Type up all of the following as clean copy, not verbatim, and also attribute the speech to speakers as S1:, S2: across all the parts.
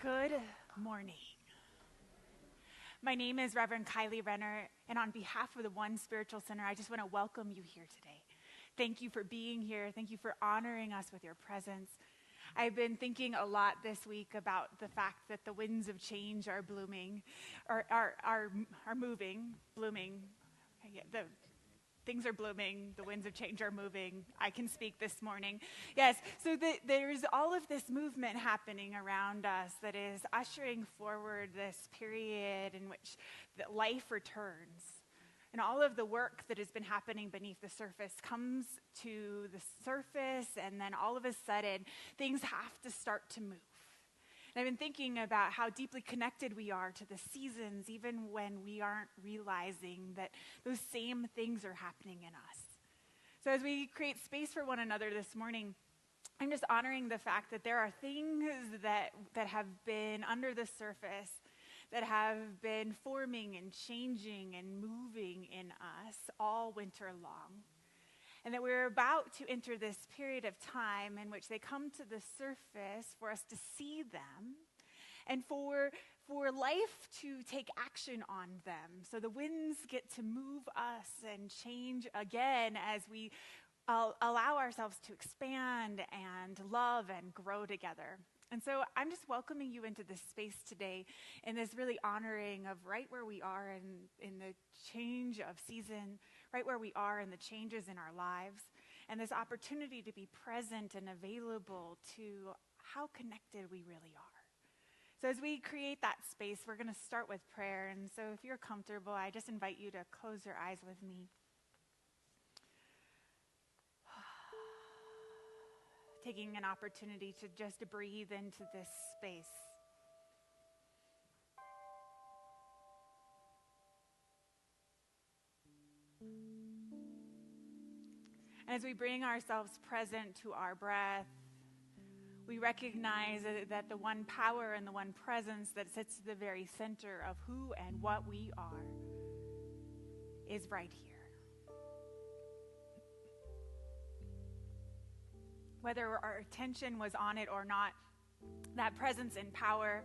S1: Good morning. My name is Reverend Kylie Renner, and on behalf of the One Spiritual Center, I just want to welcome you here today. Thank you for being here. Thank you for honoring us with your presence. I've been thinking a lot this week about the fact that the winds of change are blooming, or are moving, blooming. Things are blooming, the winds of change are moving. I can speak this morning. Yes, so there's all of this movement happening around us that is ushering forward this period in which life returns. And all of the work that has been happening beneath the surface comes to the surface, and then all of a sudden, things have to start to move. And I've been thinking about how deeply connected we are to the seasons, even when we aren't realizing that those same things are happening in us. So as we create space for one another this morning, I'm just honoring the fact that there are things that have been under the surface, that have been forming and changing and moving in us all winter long. And that we're about to enter this period of time in which they come to the surface for us to see them and for life to take action on them. So the winds get to move us and change again as we allow ourselves to expand and love and grow together. And so I'm just welcoming you into this space today in this really honoring of right where we are in the change of season, right where we are in the changes in our lives, and this opportunity to be present and available to how connected we really are. So as we create that space, we're going to start with prayer. And so if you're comfortable, I just invite you to close your eyes with me. Taking an opportunity to just breathe into this space. And as we bring ourselves present to our breath, we recognize that the one power and the one presence that sits at the very center of who and what we are is right here. Whether our attention was on it or not, that presence and power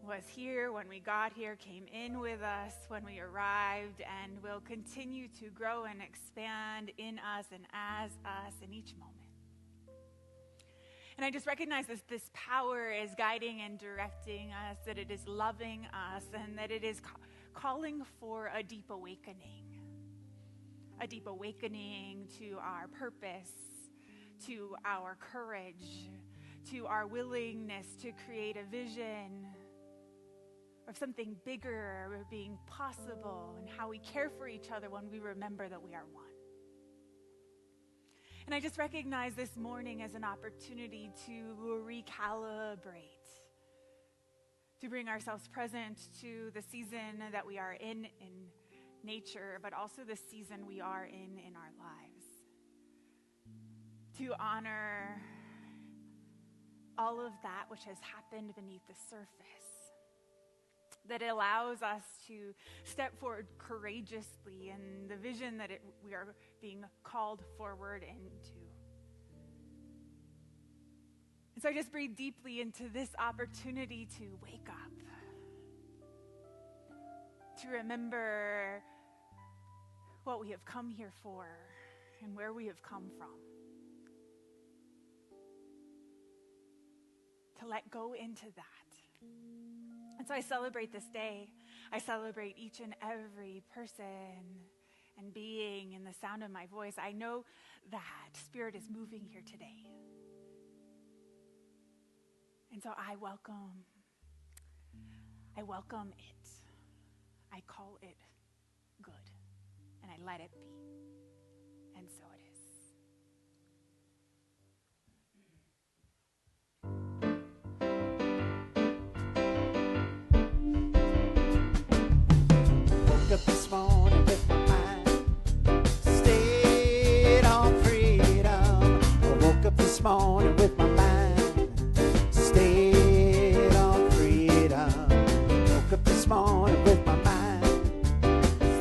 S1: was here when we got here, came in with us when we arrived, and will continue to grow and expand in us and as us in each moment. And I just recognize this power is guiding and directing us, that it is loving us, and that it is calling for a deep awakening to our purpose, to our courage, to our willingness to create a vision of something bigger being possible, and how we care for each other when we remember that we are one. And I just recognize this morning as an opportunity to recalibrate, to bring ourselves present to the season that we are in nature, but also the season we are in our lives. To honor all of that which has happened beneath the surface, that it allows us to step forward courageously in the vision that we are being called forward into. And so I just breathe deeply into this opportunity to wake up, to remember what we have come here for and where we have come from. To let go into that. And so I celebrate this day. I celebrate each and every person and being in the sound of my voice. I know that Spirit is moving here today. And so I welcome it. I call it good. And I let it be. And so it is.
S2: Up this morning with my mind stayed on freedom. I woke up this morning with my mind stayed on freedom. Woke up this morning with my mind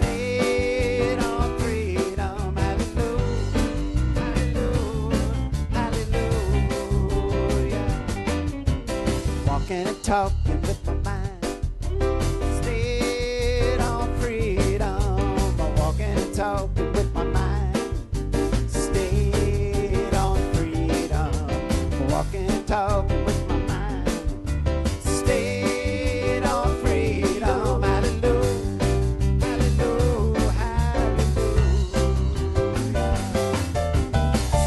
S2: stayed on freedom. Hallelujah, hallelujah, hallelujah. Walking and talking with my mind. Talking with my mind, stayed on freedom. Walking, talking with my mind, stayed on freedom. Hallelujah, hallelujah, hallelujah.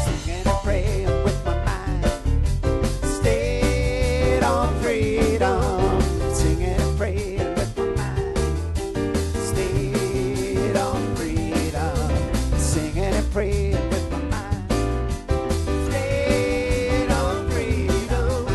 S2: Singing and praying with my mind, stayed on freedom. Singing and praying with my mind, stayed on freedom. Singing and praying with my mind, stayed on freedom.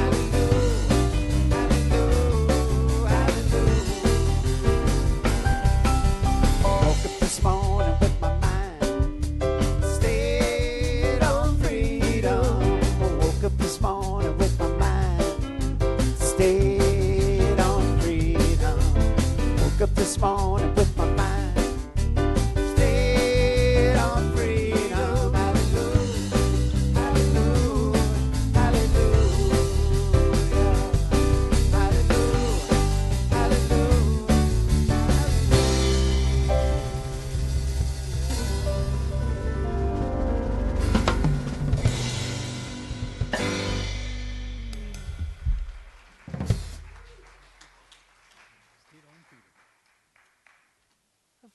S2: morning with my mind stayed on freedom. Hallelujah, hallelujah, hallelujah, hallelujah, hallelujah.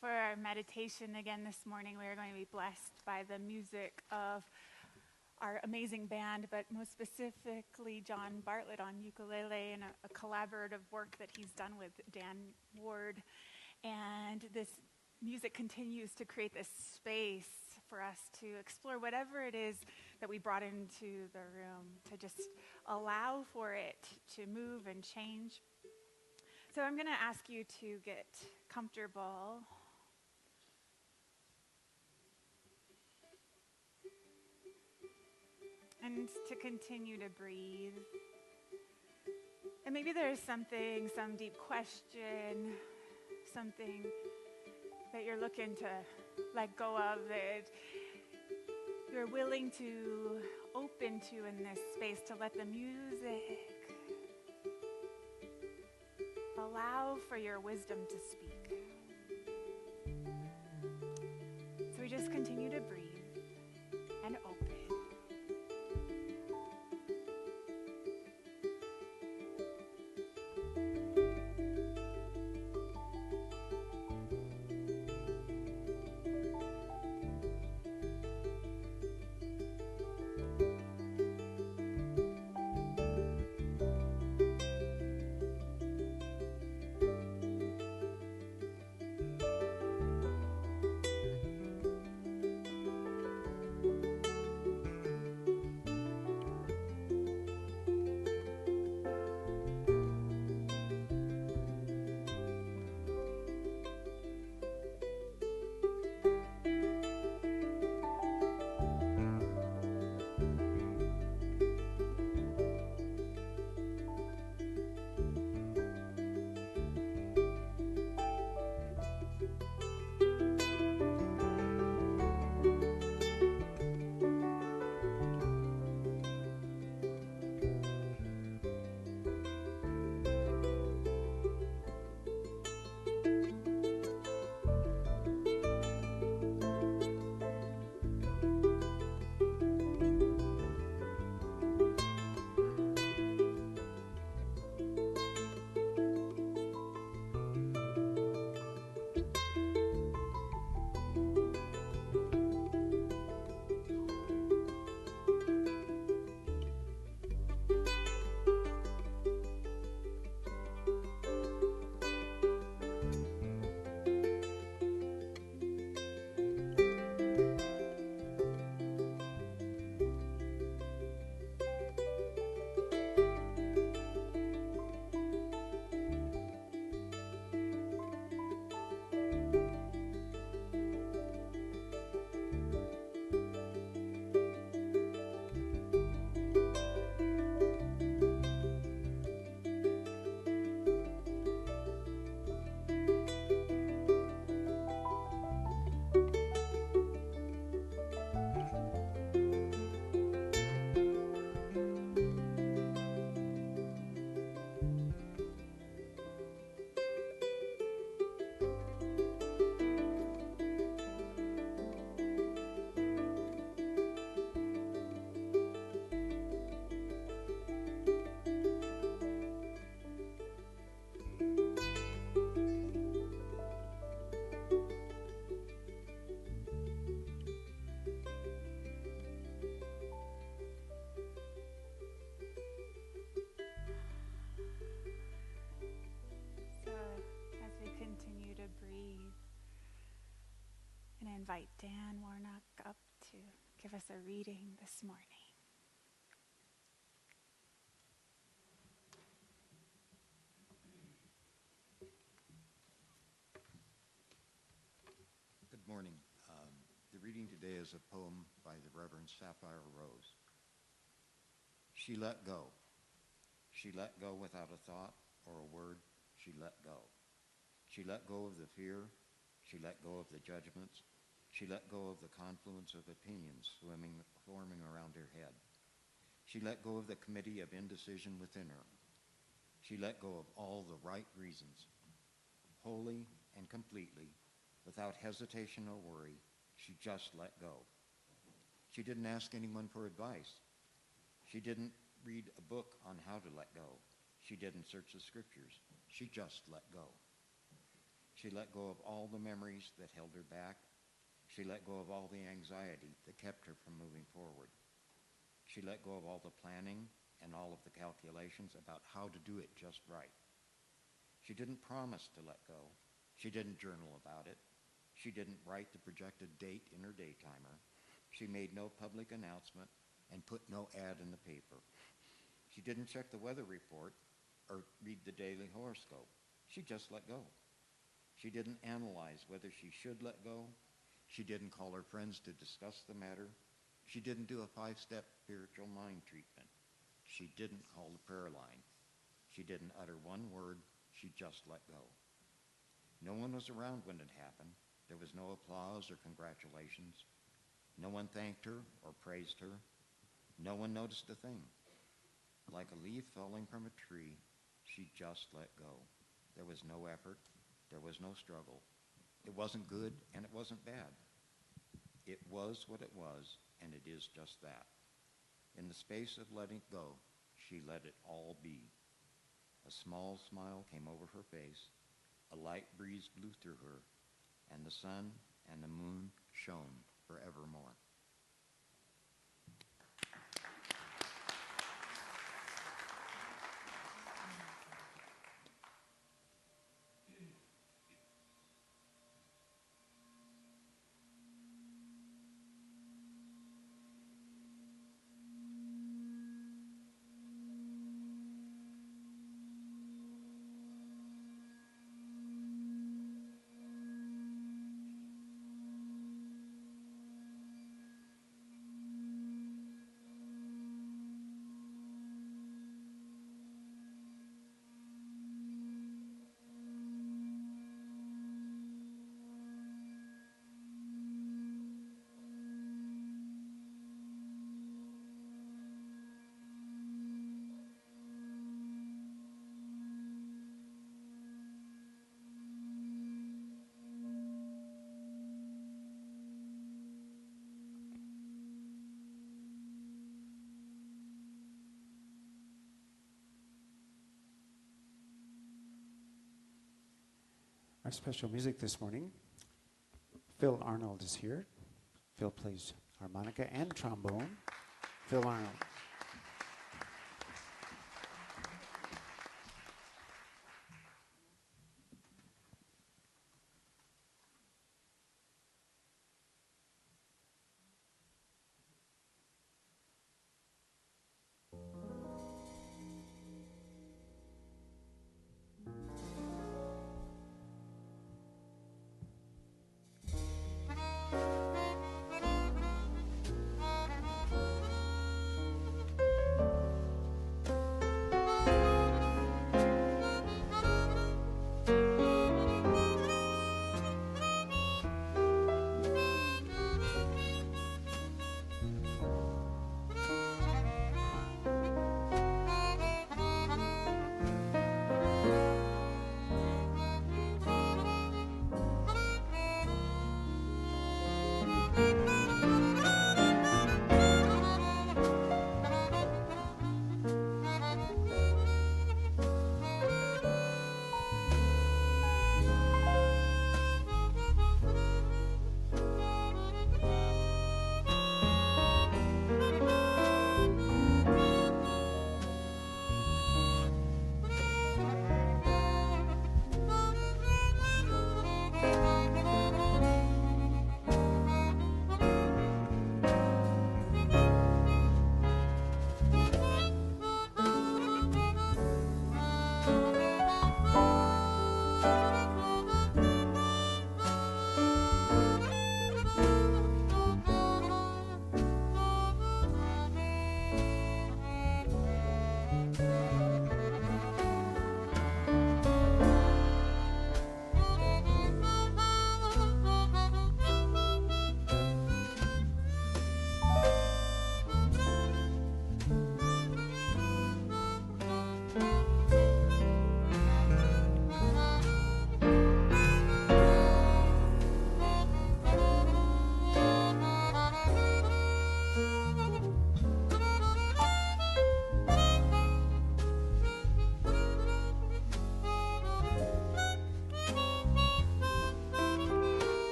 S1: For our meditation again this morning, we are going to be blessed by the music of our amazing band, but most specifically John Bartlett on ukulele and a collaborative work that he's done with Dan Ward. And this music continues to create this space for us to explore whatever it is that we brought into the room, to just allow for it to move and change. So I'm going to ask you to get comfortable. And to continue to breathe. And maybe there's something, some deep question, something that you're looking to let go of, that you're willing to open to in this space, to let the music allow for your wisdom to speak. So we just continue to breathe and open. Invite Dan Warnock up to give us a reading this morning.
S3: Good morning. The reading today is a poem by the Reverend Sapphire Rose. She let go. She let go without a thought or a word. She let go. She let go of the fear. She let go of the judgments. She let go of the confluence of opinions forming around her head. She let go of the committee of indecision within her. She let go of all the right reasons. Wholly and completely, without hesitation or worry, she just let go. She didn't ask anyone for advice. She didn't read a book on how to let go. She didn't search the scriptures. She just let go. She let go of all the memories that held her back. She let go of all the anxiety that kept her from moving forward. She let go of all the planning and all of the calculations about how to do it just right. She didn't promise to let go. She didn't journal about it. She didn't write the projected date in her day timer. She made no public announcement and put no ad in the paper. She didn't check the weather report or read the daily horoscope. She just let go. She didn't analyze whether she should let go. She didn't call her friends to discuss the matter. She didn't do a 5-step spiritual mind treatment. She didn't call the prayer line. She didn't utter one word. She just let go. No one was around when it happened. There was no applause or congratulations. No one thanked her or praised her. No one noticed a thing. Like a leaf falling from a tree, she just let go. There was no effort. There was no struggle. It wasn't good and it wasn't bad. It was what it was, and it is just that. In the space of letting go, she let it all be. A small smile came over her face. A light breeze blew through her, and the sun and the moon shone forevermore.
S2: Our special music this morning, Phil Arnold is here. Phil plays harmonica and trombone. Phil Arnold.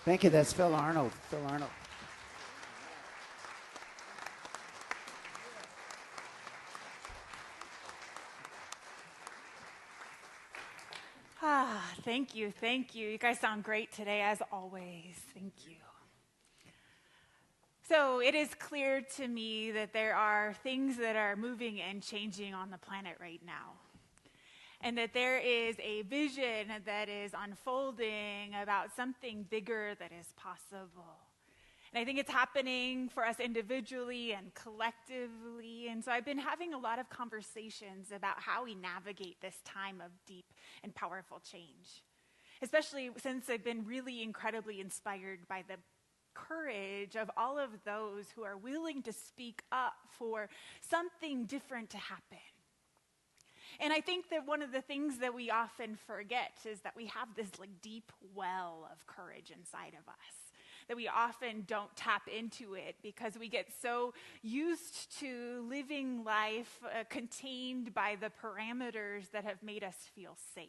S2: Thank you. That's Phil Arnold. Phil Arnold.
S1: Thank you, thank you. You guys sound great today, as always. Thank you. So it is clear to me that there are things that are moving and changing on the planet right now. And that there is a vision that is unfolding about something bigger that is possible. And I think it's happening for us individually and collectively. And so I've been having a lot of conversations about how we navigate this time of deep and powerful change. Especially since I've been really incredibly inspired by the courage of all of those who are willing to speak up for something different to happen. And I think that one of the things that we often forget is that we have this deep well of courage inside of us, that we often don't tap into it because we get so used to living life contained by the parameters that have made us feel safe.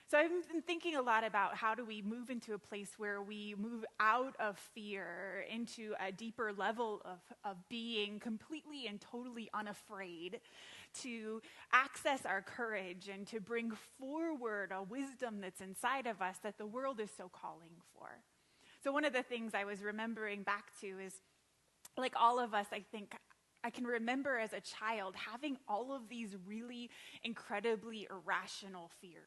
S1: So I've been thinking a lot about how do we move into a place where we move out of fear into a deeper level of being completely and totally unafraid, to access our courage and to bring forward a wisdom that's inside of us that the world is so calling for. So one of the things I was remembering back to is, like all of us, I think I can remember as a child having all of these really incredibly irrational fears.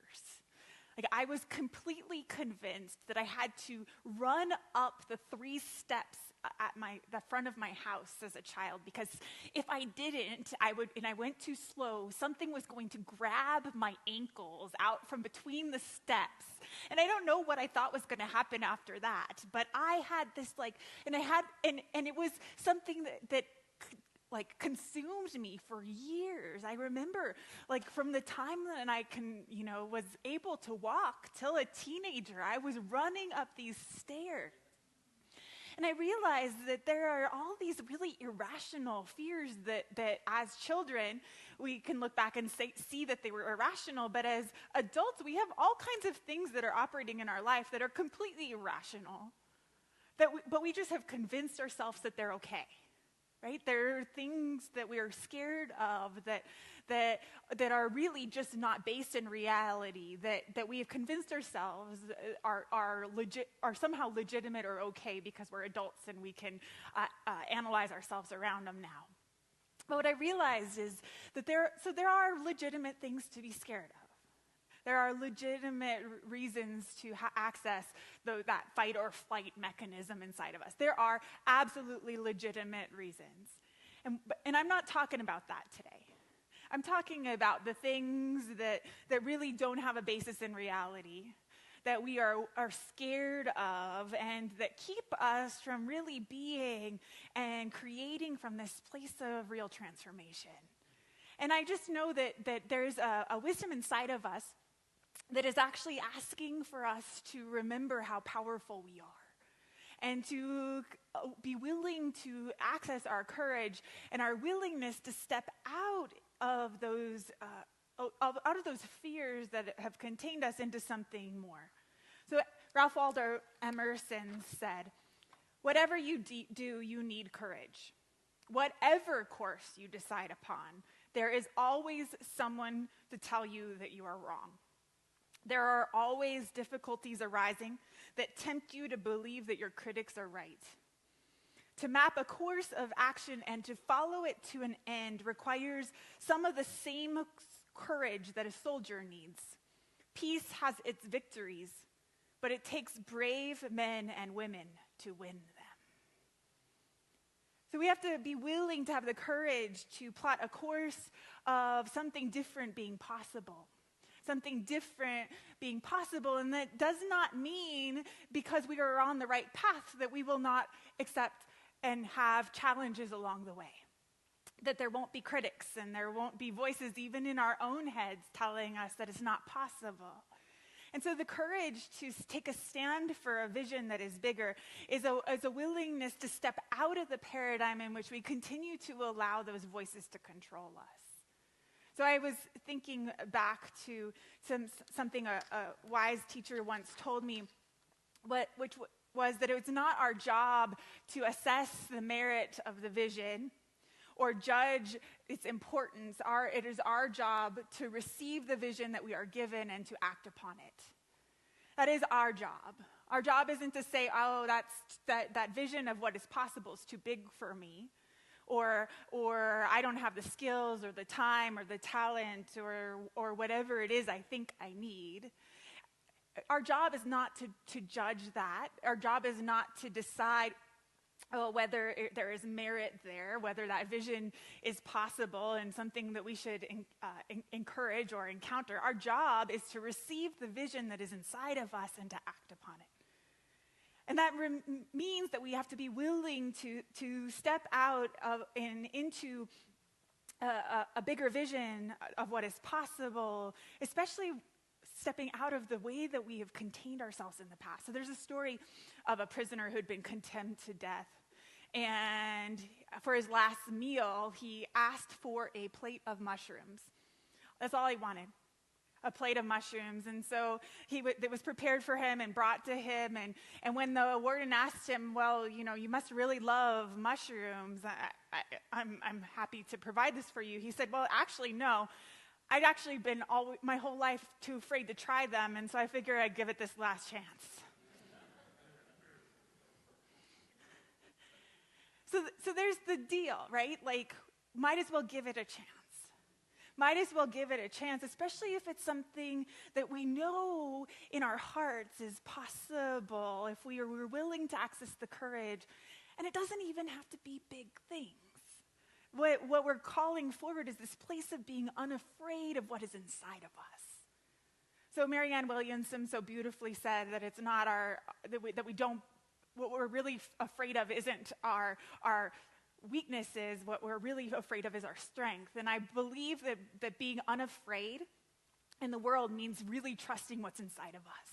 S1: I was completely convinced that I had to run up the 3 steps at the front of my house as a child, because if I didn't, and I went too slow, something was going to grab my ankles out from between the steps. And I don't know what I thought was going to happen after that, but I had this and it was something that consumed me for years. I remember from the time that I was able to walk till a teenager, I was running up these stairs. And I realized that there are all these really irrational fears that as children, we can look back and see that they were irrational, but as adults, we have all kinds of things that are operating in our life that are completely irrational, but we just have convinced ourselves that they're okay. Right? There are things that we are scared of that are really just not based in reality, that we have convinced ourselves are somehow legitimate or okay because we're adults and we can analyze ourselves around them now. But what I realized is that there are legitimate things to be scared of. There are legitimate reasons to access that fight or flight mechanism inside of us. There are absolutely legitimate reasons. And I'm not talking about that today. I'm talking about the things that really don't have a basis in reality, that we are scared of, and that keep us from really being and creating from this place of real transformation. And I just know that there's a wisdom inside of us that is actually asking for us to remember how powerful we are and to be willing to access our courage and our willingness to step out of those fears that have contained us into something more. So Ralph Waldo Emerson said, "Whatever you do, you need courage. Whatever course you decide upon, there is always someone to tell you that you are wrong. There are always difficulties arising that tempt you to believe that your critics are right. To map a course of action and to follow it to an end requires some of the same courage that a soldier needs. Peace has its victories, but it takes brave men and women to win them." So we have to be willing to have the courage to plot a course of something different being possible. Something different being possible, and that does not mean because we are on the right path that we will not accept and have challenges along the way. That there won't be critics and there won't be voices even in our own heads telling us that it's not possible. And so the courage to take a stand for a vision that is bigger is a willingness to step out of the paradigm in which we continue to allow those voices to control us. So I was thinking back to something a wise teacher once told me was that it's not our job to assess the merit of the vision or judge its importance. It is our job to receive the vision that we are given and to act upon it. That is our job. Our job isn't to say, oh, that vision of what is possible is too big for me, or I don't have the skills or the time or the talent or whatever it is I think I need. Our job is not to judge that. Our job is not to decide whether there is merit there, whether that vision is possible and something that we should encourage or encounter. Our job is to receive the vision that is inside of us and to act upon it. And that means that we have to be willing to step out into a bigger vision of what is possible, especially stepping out of the way that we have contained ourselves in the past. So there's a story of a prisoner who'd been condemned to death. And for his last meal, he asked for a plate of mushrooms. That's all he wanted, a plate of mushrooms. And so it was prepared for him and brought to him. And when the warden asked him, well, you must really love mushrooms. I'm happy to provide this for you. He said, well, actually, no. I'd actually been my whole life too afraid to try them, and so I figure I'd give it this last chance. So there's the deal, right? Like, might as well give it a chance. Might as well give it a chance, especially if it's something that we know in our hearts is possible, if we are willing to access the courage. And it doesn't even have to be big things. What we're calling forward is this place of being unafraid of what is inside of us. So Marianne Williamson so beautifully said that it's not what we're really afraid of isn't our weaknesses. What we're really afraid of is our strength. And I believe that being unafraid in the world means really trusting what's inside of us.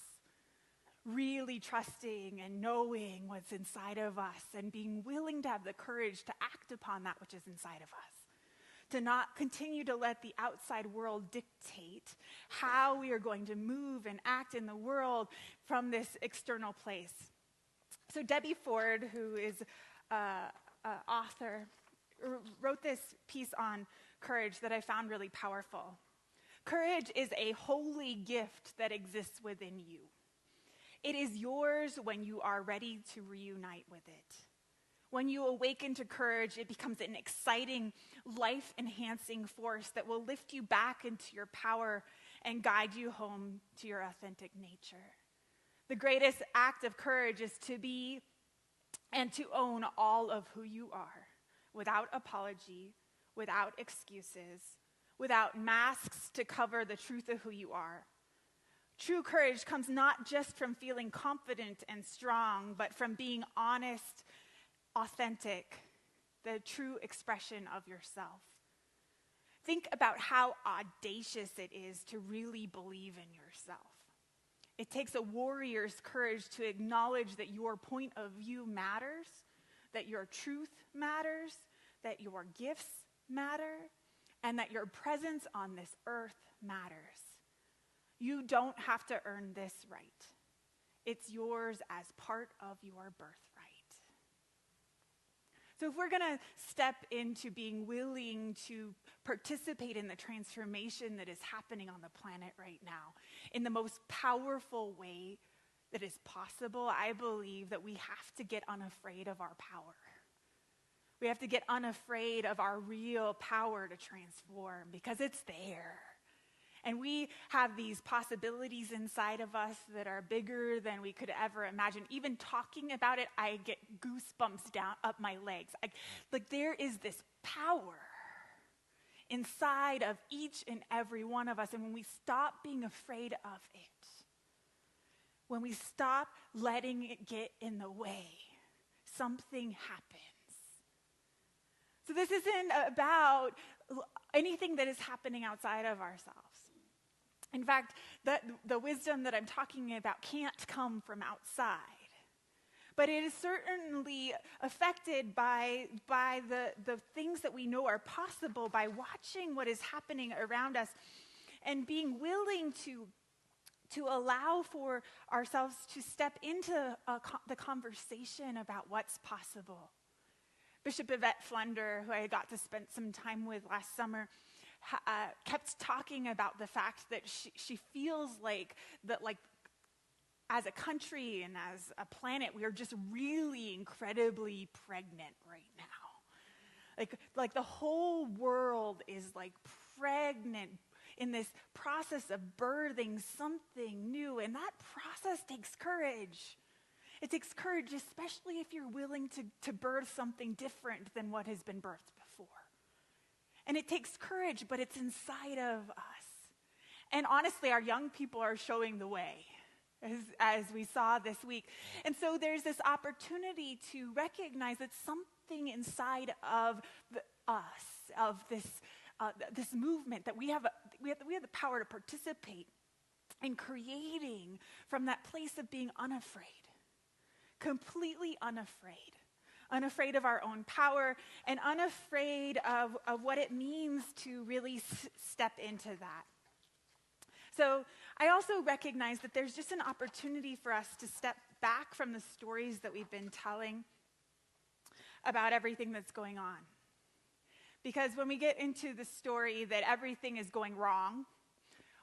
S1: Really trusting and knowing what's inside of us and being willing to have the courage to act upon that which is inside of us. To not continue to let the outside world dictate how we are going to move and act in the world from this external place. So Debbie Ford, who is an author, wrote this piece on courage that I found really powerful. Courage is a holy gift that exists within you. It is yours when you are ready to reunite with it. When you awaken to courage, it becomes an exciting, life-enhancing force that will lift you back into your power and guide you home to your authentic nature. The greatest act of courage is to be and to own all of who you are, without apology, without excuses, without masks to cover the truth of who you are. True courage comes not just from feeling confident and strong, but from being honest, authentic, the true expression of yourself. Think about how audacious it is to really believe in yourself. It takes a warrior's courage to acknowledge that your point of view matters, that your truth matters, that your gifts matter, and that your presence on this earth matters. You don't have to earn this right. It's yours as part of your birthright. So if we're going to step into being willing to participate in the transformation that is happening on the planet right now in the most powerful way that is possible, I believe that we have to get unafraid of our power. We have to get unafraid of our real power to transform because it's there. And we have these possibilities inside of us that are bigger than we could ever imagine. Even talking about it, I get goosebumps down up my legs. Like there is this power inside of each and every one of us. And when we stop being afraid of it, when we stop letting it get in the way, something happens. So this isn't about anything that is happening outside of ourselves. In fact, the wisdom that I'm talking about can't come from outside. But it is certainly affected by the things that we know are possible by watching what is happening around us and being willing to allow for ourselves to step into the conversation about what's possible. Bishop Yvette Flunder, who I got to spend some time with last summer, kept talking about the fact that she feels like as a country and as a planet, we are just really incredibly pregnant right now. Like the whole world is like pregnant in this process of birthing something new, and that process takes courage. It takes courage, especially if you're willing to birth something different than what has been birthed before. And it takes courage, but it's inside of us. And honestly, our young people are showing the way, as we saw this week. And so there's this opportunity to recognize that something inside of us, of this movement, that we have the power to participate in creating from that place of being unafraid, completely unafraid of our own power, and unafraid of what it means to really step into that. So I also recognize that there's just an opportunity for us to step back from the stories that we've been telling about everything that's going on. Because when we get into the story that everything is going wrong,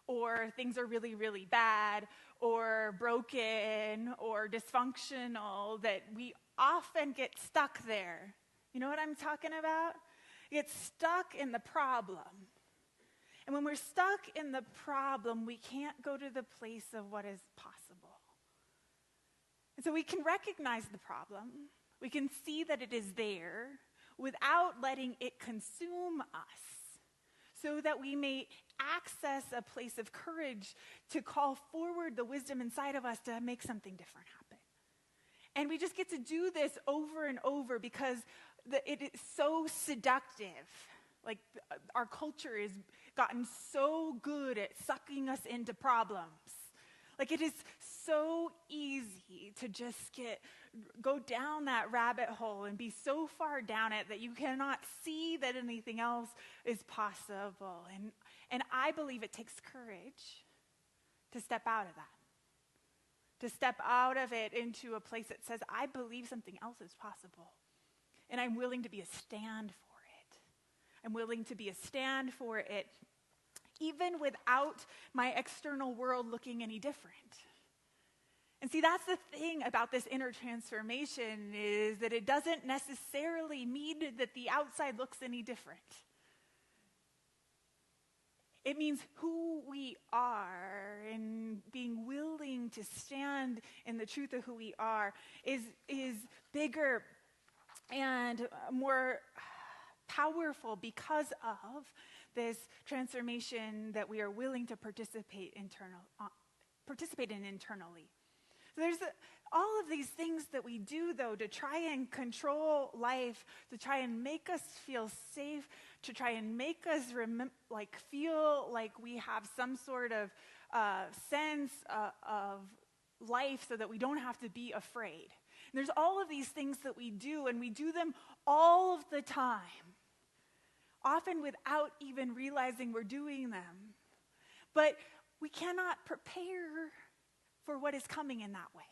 S1: or things are really, really bad, or broken, or dysfunctional, that we often get stuck there. You know what I'm talking about? Get stuck in the problem. And when we're stuck in the problem, we can't go to the place of what is possible. And so we can recognize the problem. We can see that it is there without letting it consume us, so that we may access a place of courage to call forward the wisdom inside of us to make something different happen. And we just get to do this over and over because it is so seductive. Like, our culture has gotten so good at sucking us into problems. Like, it is so easy to just go down that rabbit hole and be so far down it that you cannot see that anything else is possible. And I believe it takes courage to step out of that. To step out of it into a place that says, I believe something else is possible. And I'm willing to be a stand for it. I'm willing to be a stand for it, even without my external world looking any different. And see, that's the thing about this inner transformation, is that it doesn't necessarily mean that the outside looks any different. It means who we are, and being willing to stand in the truth of who we are is bigger and more powerful because of this transformation that we are willing to participate in internally. So there's all of these things that we do, though, to try and control life, to try and make us feel safe, to try and make us feel like we have some sort of sense of life, so that we don't have to be afraid. And there's all of these things that we do, and we do them all of the time, often without even realizing we're doing them. But we cannot prepare for what is coming in that way.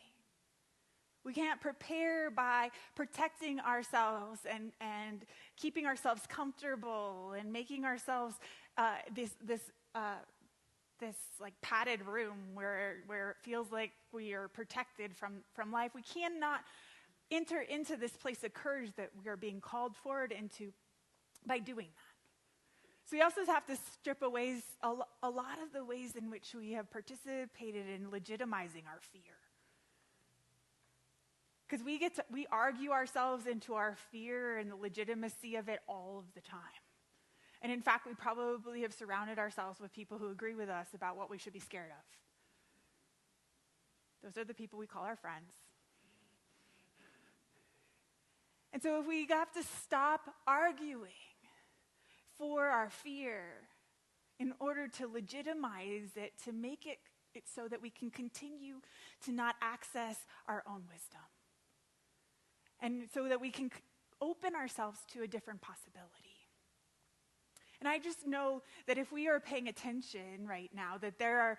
S1: We can't prepare by protecting ourselves and keeping ourselves comfortable and making ourselves this like padded room where it feels like we are protected from life. We cannot enter into this place of courage that we are being called forward into by doing that. So we also have to strip away a lot of the ways in which we have participated in legitimizing our fear. Because we argue ourselves into our fear and the legitimacy of it all of the time. And in fact, we probably have surrounded ourselves with people who agree with us about what we should be scared of. Those are the people we call our friends. And so if we have to stop arguing for our fear in order to legitimize it, to make it so that we can continue to not access our own wisdom. And so that we can open ourselves to a different possibility. And I just know that if we are paying attention right now, that there are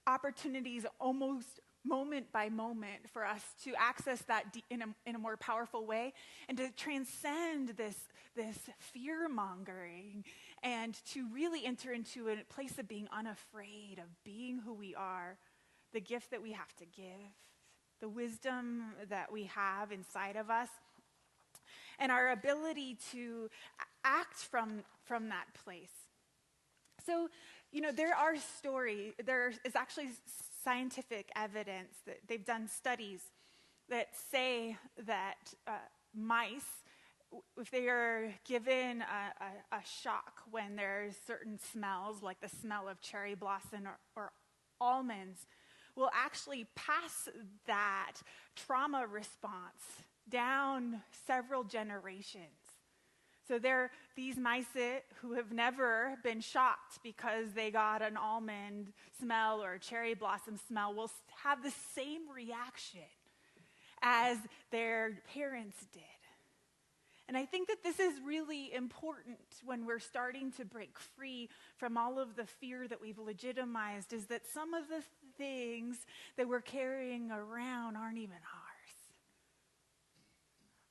S1: opportunities almost moment by moment for us to access that in a more powerful way and to transcend this fear-mongering and to really enter into a place of being unafraid, of being who we are, the gift that we have to give, the wisdom that we have inside of us, and our ability to act from that place. So, there is actually scientific evidence that they've done studies that say that mice, if they are given a shock when there's certain smells, like the smell of cherry blossom or almonds, will actually pass that trauma response down several generations. So these mice who have never been shocked because they got an almond smell or a cherry blossom smell will have the same reaction as their parents did. And I think that this is really important when we're starting to break free from all of the fear that we've legitimized, is that some of the things that we're carrying around aren't even ours.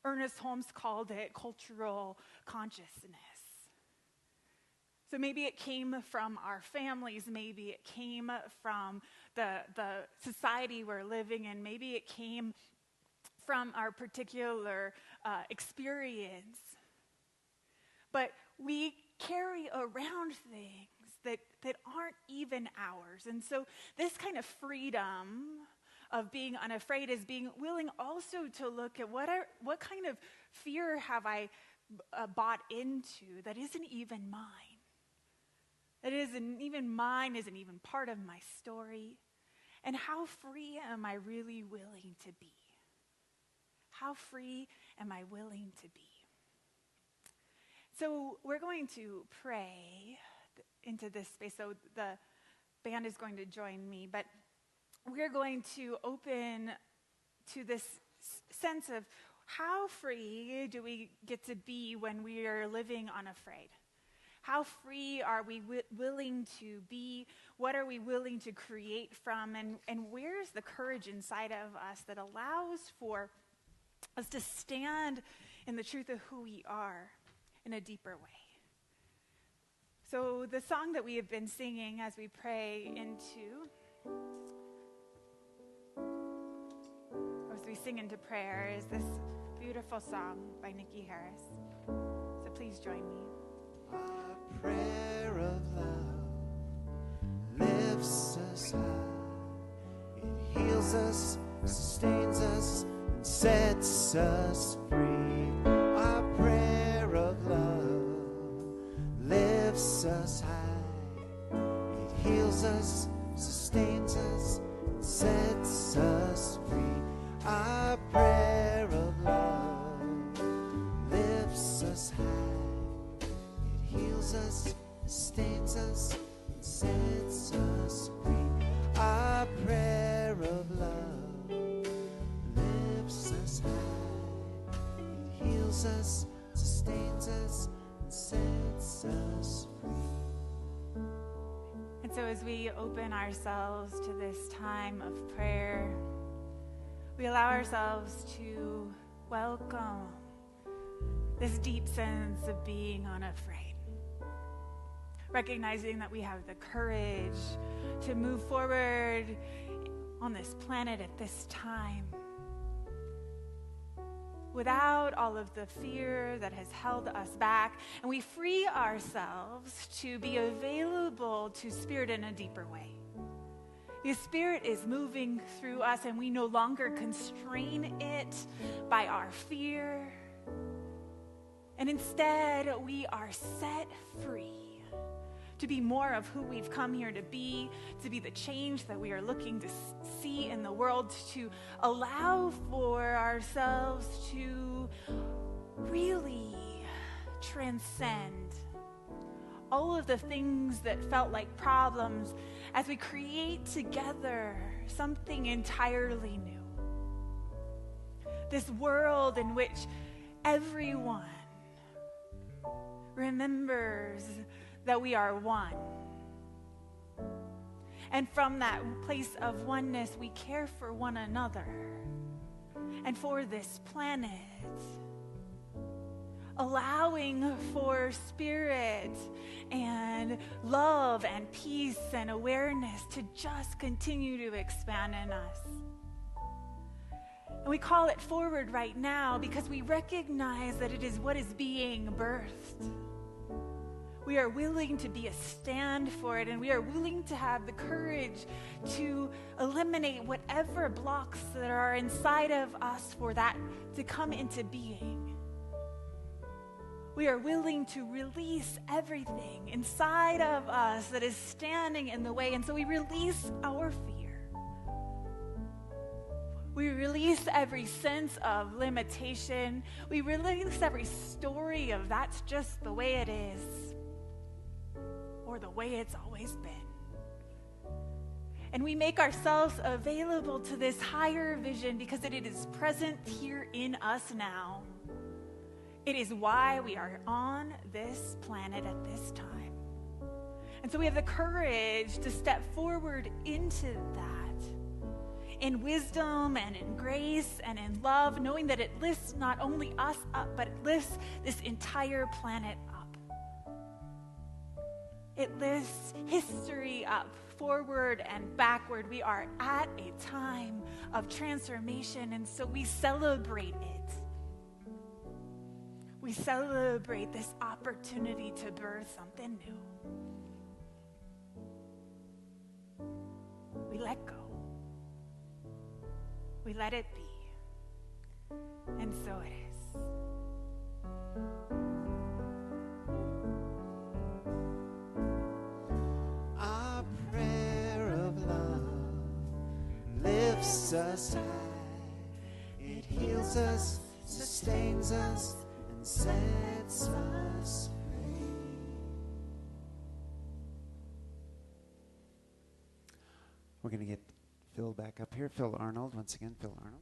S1: Ernest Holmes called it cultural consciousness. So maybe it came from our families, maybe it came from the society we're living in, maybe it came from our particular experience. But we carry around things that aren't even ours. And so this kind of freedom of being unafraid is being willing also to look at what kind of fear have I bought into that isn't even mine. That isn't even mine, isn't even part of my story. And how free am I really willing to be? How free am I willing to be? So we're going to pray into this space. So the band is going to join me, but we're going to open to this sense of how free do we get to be when we are living unafraid? How free are we willing to be? What are we willing to create from? And where's the courage inside of us that allows for us to stand in the truth of who we are in a deeper way? So the song that we have been singing as we pray into, as we sing into prayer, is this beautiful song by Nikki Harris. So please join me.
S2: Our prayer of love lifts us high. It heals us, sustains us, and sets us free. Our prayer of love lifts us high. It heals us, sustains us, and sets us free. Our prayer of love lifts us high. It heals us, sustains us, and sets us free. Our prayer of love lifts us high. It heals us, sustains us, and sets us free.
S1: And so as we open ourselves to this time of prayer, we allow ourselves to welcome this deep sense of being unafraid. Recognizing that we have the courage to move forward on this planet at this time without all of the fear that has held us back. And we free ourselves to be available to Spirit in a deeper way. The Spirit is moving through us, and we no longer constrain it by our fear. And instead, we are set free to be more of who we've come here to be the change that we are looking to see in the world, to allow for ourselves to really transcend all of the things that felt like problems as we create together something entirely new. This world in which everyone remembers that we are one. And from that place of oneness, we care for one another and for this planet, allowing for spirit and love and peace and awareness to just continue to expand in us. And we call it forward right now because we recognize that it is what is being birthed. We are willing to be a stand for it, and we are willing to have the courage to eliminate whatever blocks that are inside of us for that to come into being. We are willing to release everything inside of us that is standing in the way, and so we release our fear. We release every sense of limitation. We release every story of that's just the way it is, or the way it's always been. And we make ourselves available to this higher vision because it is present here in us now. It is why we are on this planet at this time. And so we have the courage to step forward into that in wisdom and in grace and in love, knowing that it lifts not only us up, but it lifts this entire planet up. It lifts history up, forward and backward. We are at a time of transformation, and so we celebrate it. We celebrate this opportunity to birth something new. We let go. We let it be. And so it is.
S2: Our prayer of love lifts us high. It heals us, sustains us, and sets us free. We're going to get Phil back up here. Phil Arnold, once again, Phil Arnold.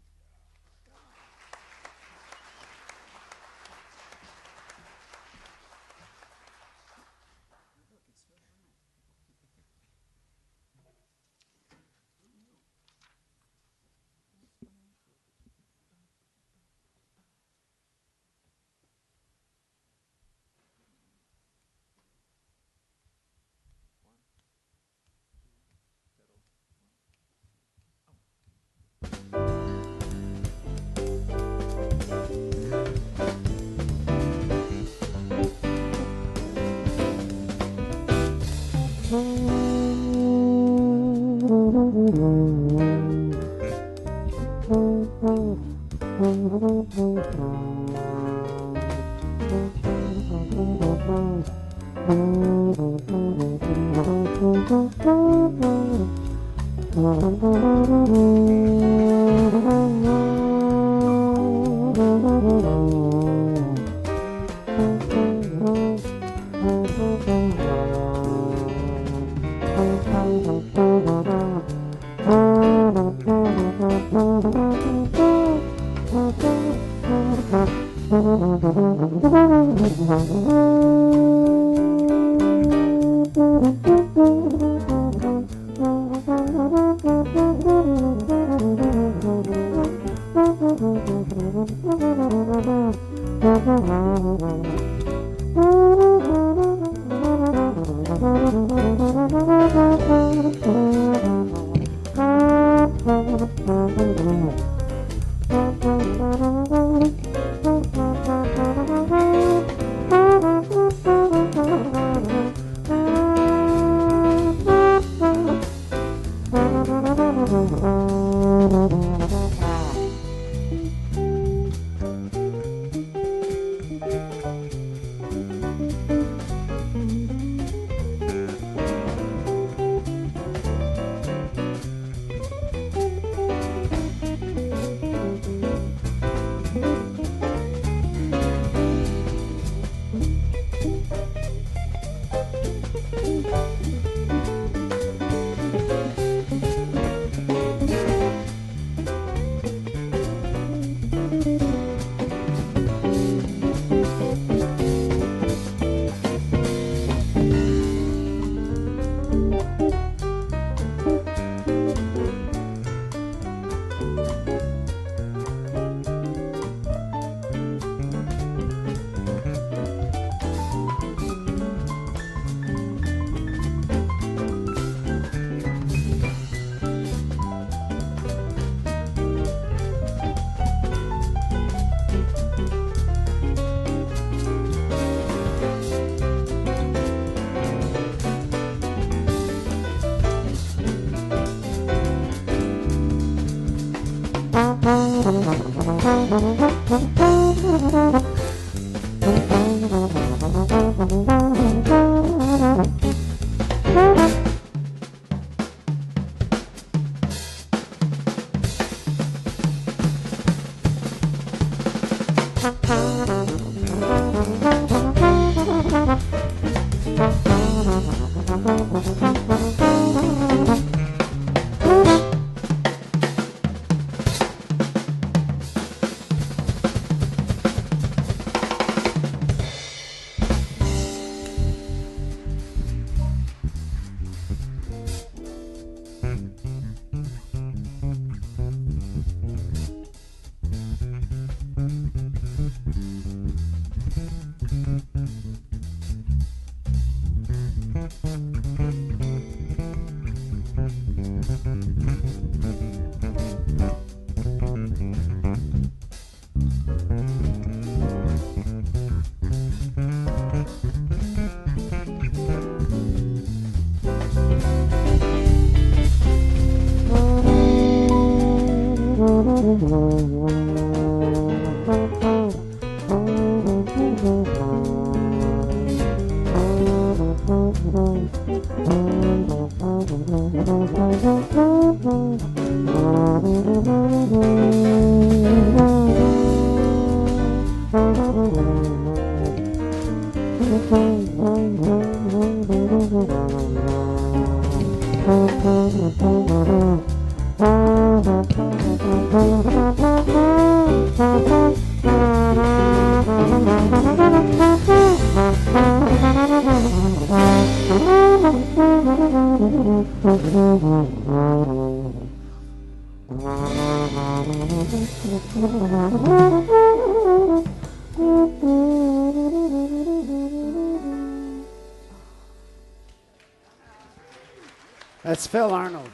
S2: That's Phil Arnold.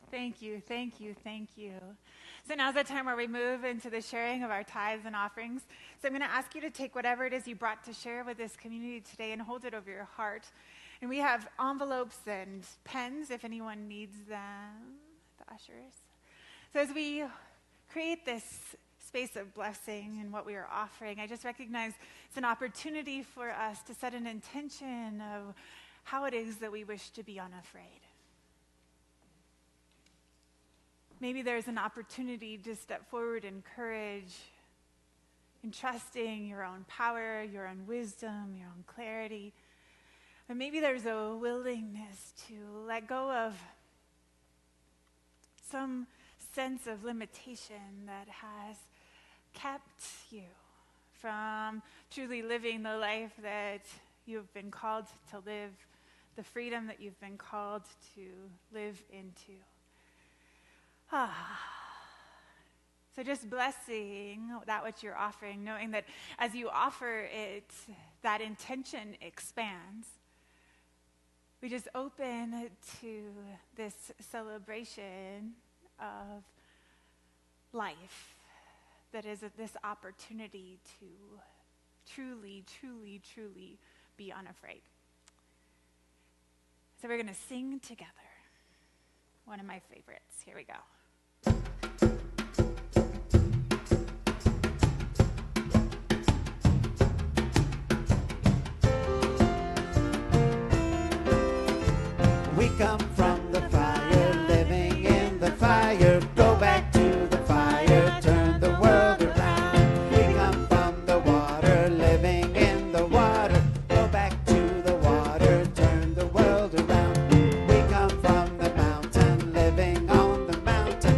S1: Thank you, thank you, thank you. So now's the time where we move into the sharing of our tithes and offerings. So I'm going to ask you to take whatever it is you brought to share with this community today and hold it over your heart. And we have envelopes and pens if anyone needs them, the ushers. So as we create this space of blessing and what we are offering, I just recognize it's an opportunity for us to set an intention of how it is that we wish to be unafraid. Maybe there's an opportunity to step forward in courage, in trusting your own power, your own wisdom, your own clarity. And maybe there's a willingness to let go of some sense of limitation that has kept you from truly living the life that you've been called to live, the freedom that you've been called to live into. So just blessing that which you're offering, knowing that as you offer it, that intention expands. We just open to this celebration of life that is this opportunity to truly, truly, truly be unafraid. So we're going to sing together. One of my favorites. Here we go.
S2: We come from the fire, living in the fire. Go back to the fire, turn the world around. We come from the water, living in the water. Go back to the water, turn the world around. We come from the mountain, living on the mountain.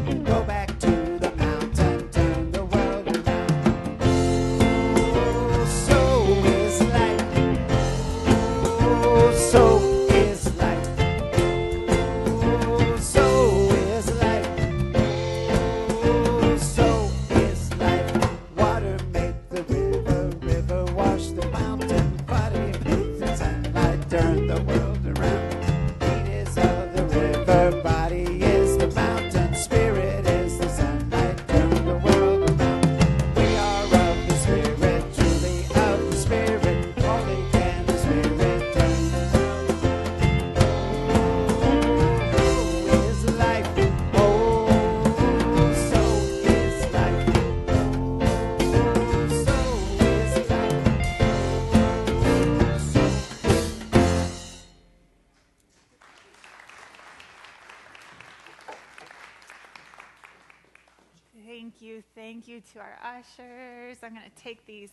S1: Thank you to our ushers. I'm going to take these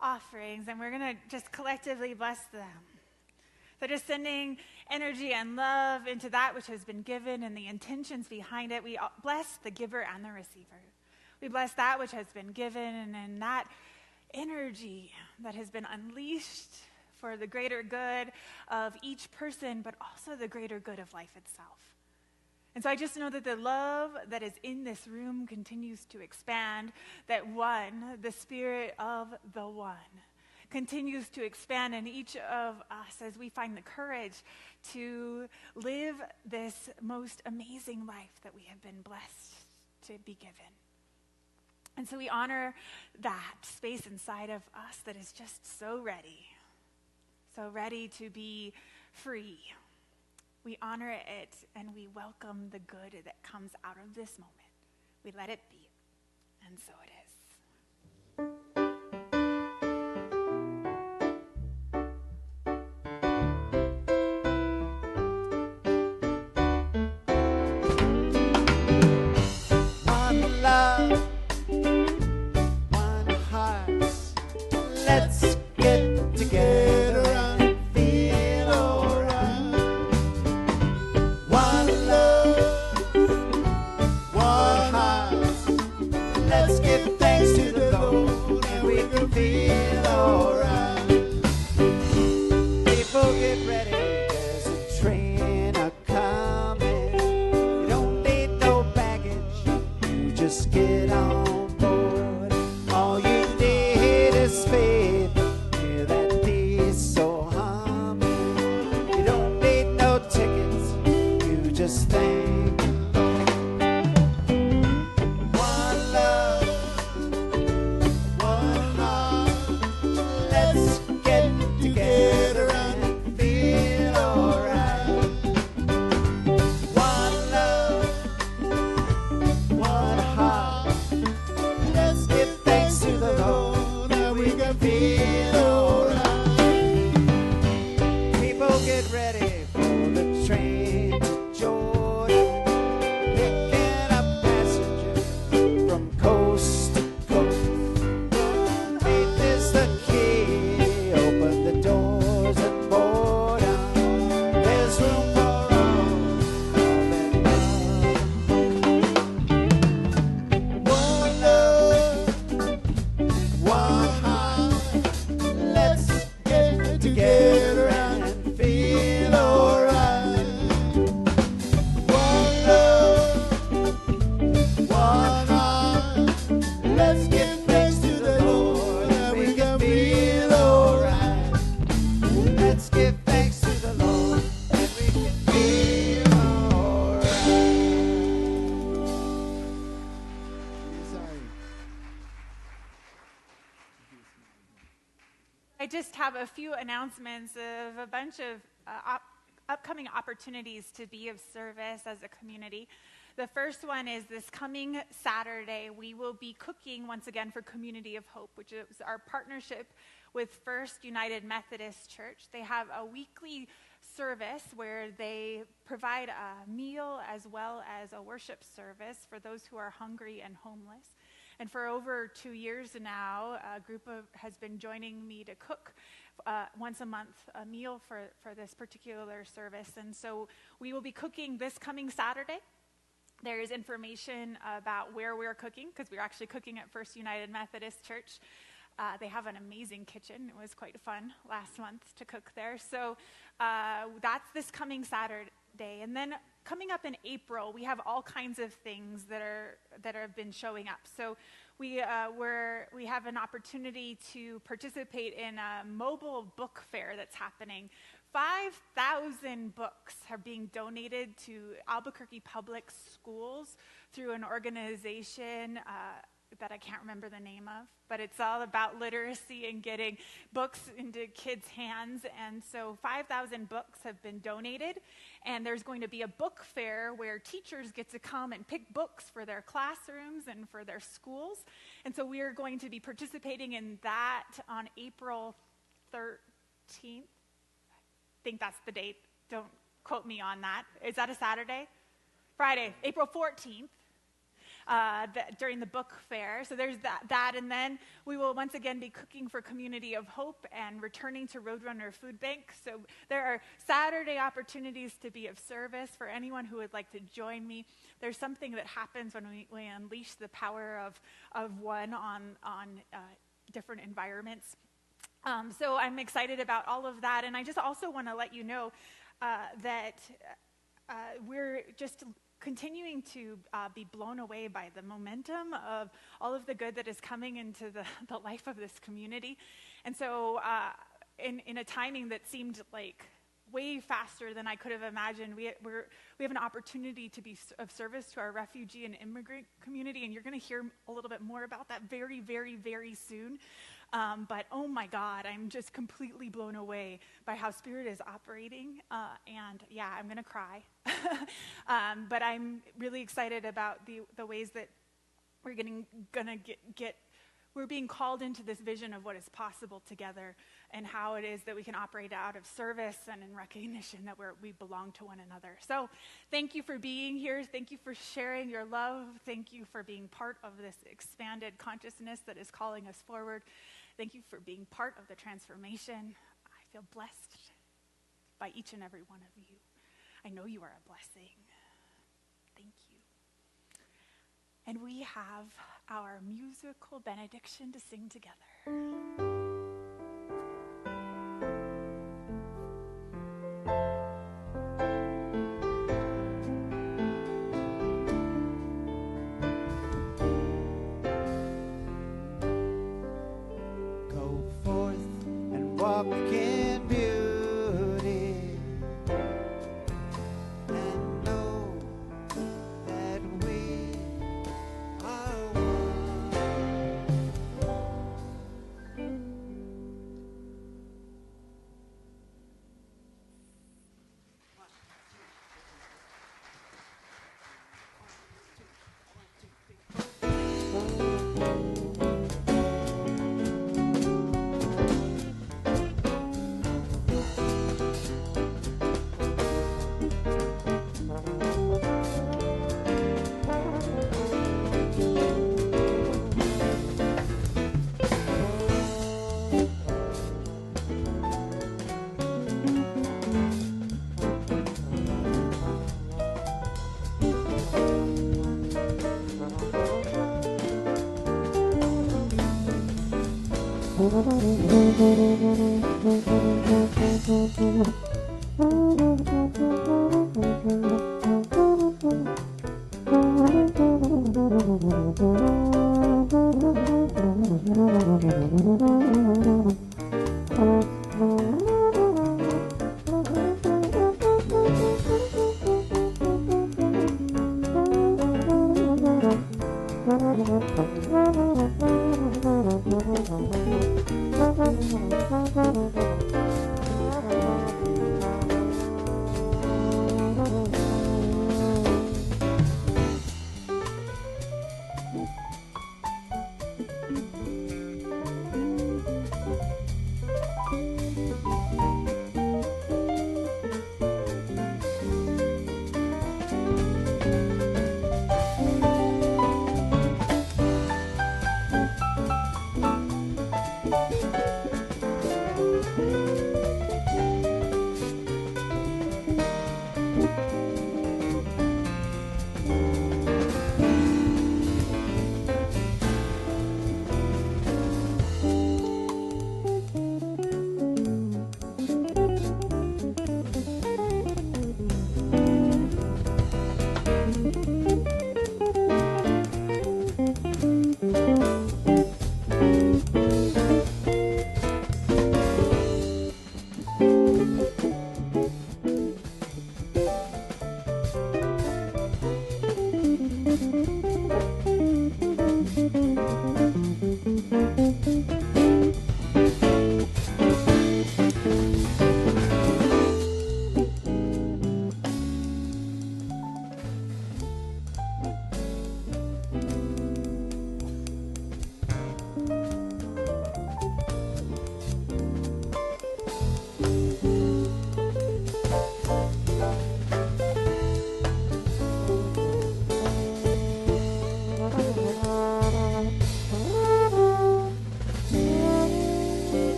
S1: offerings and we're going to just collectively bless them. So just sending energy and love into that which has been given and the intentions behind it. We bless the giver and the receiver. We bless that which has been given and that energy that has been unleashed for the greater good of each person, but also the greater good of life itself. And so I just know that the love that is in this room continues to expand, that one, the Spirit of the One, continues to expand in each of us as we find the courage to live this most amazing life that we have been blessed to be given. And so we honor that space inside of us that is just so ready to be free. We honor it and we welcome the good that comes out of this moment. We let it be, and so it is.
S2: One love, one heart. Let's get together and feel alright. One love, one heart. Let's give thanks to the Lord and we can feel alright. People get ready, there's a train a-coming. You don't need no baggage, you just get on board. All you need is faith, hear that diesel humming. You don't need no tickets, you just thank the Lord. One love, one heart. Let's get together and feel alright. One love, one heart. Let's give thanks to the Lord and we can feel alright. People get ready for the train to Jordan, picking up passengers from coast to coast. Faith is the key, open the doors and board on. There's room for all that love. One love, one heart. Let's get together and feel alright. One love, one heart. Let's give thanks to the Lord and we can feel alright. Let's give thanks to the Lord and we can feel alright. Sorry.
S1: I just have a few announcements of a bunch of upcoming opportunities to be of service as a community. The first one is this coming Saturday, we will be cooking once again for Community of Hope, which is our partnership with First United Methodist Church. They have a weekly service where they provide a meal as well as a worship service for those who are hungry and homeless. And for over 2 years now, a group has been joining me to cook once a month a meal for this particular service. And so we will be cooking this coming Saturday. There is information about where we're cooking, because we're actually cooking at First United Methodist Church. They have an amazing kitchen. It was quite fun last month to cook there. So that's this coming Saturday. And then coming up in April, we have all kinds of things that have been showing up. So we have an opportunity to participate in a mobile book fair that's happening. 5,000 books are being donated to Albuquerque Public Schools through an organization that I can't remember the name of, but it's all about literacy and getting books into kids' hands. And so 5,000 books have been donated, and there's going to be a book fair where teachers get to come and pick books for their classrooms and for their schools. And so we are going to be participating in that on April 13th. I think that's the date. Don't quote me on that. Is that a Saturday? Friday, April 14th. during the book fair. So there's that. And then we will once again be cooking for Community of Hope and returning to Roadrunner Food Bank. So there are Saturday opportunities to be of service for anyone who would like to join me. There's something that happens when we unleash the power of one on different environments. So I'm excited about all of that. And I just also want to let you know that we're just continuing to be blown away by the momentum of all of the good that is coming into the life of this community. And so in a timing that seemed like way faster than I could have imagined, we have an opportunity to be of service to our refugee and immigrant community, and you're going to hear a little bit more about that very, very, very soon. But oh my God, I'm just completely blown away by how Spirit is operating. And yeah, I'm going to cry. But I'm really excited about the ways that we're we're being called into this vision of what is possible together and how it is that we can operate out of service and in recognition that we belong to one another. So thank you for being here. Thank you for sharing your love. Thank you for being part of this expanded consciousness that is calling us forward. Thank you for being part of the transformation. I feel blessed by each and every one of you. I know you are a blessing. Thank you. And we have our musical benediction to sing together.
S2: Walk in beauty and know that we are one.